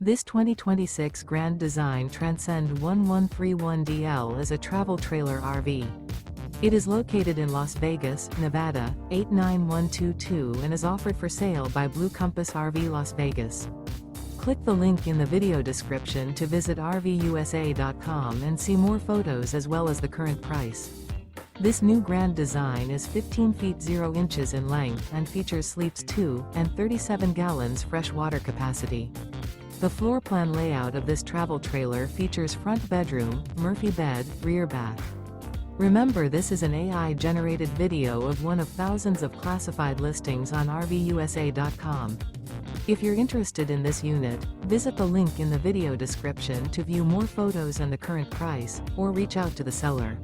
This 2026 Grand Design Transcend 1131DL is a travel trailer RV. It is located in Las Vegas, Nevada, 89122 and is offered for sale by Blue Compass RV Las Vegas. Click the link in the video description to visit RVUSA.com and see more photos as well as the current price. This new Grand Design is 15 feet 0 inches in length and features sleeps 2 and 37 gallons fresh water capacity. The floor plan layout of this travel trailer features front bedroom, Murphy bed, rear bath. Remember, this is an AI-generated video of one of thousands of classified listings on RVUSA.com. If you're interested in this unit, visit the link in the video description to view more photos and the current price, or reach out to the seller.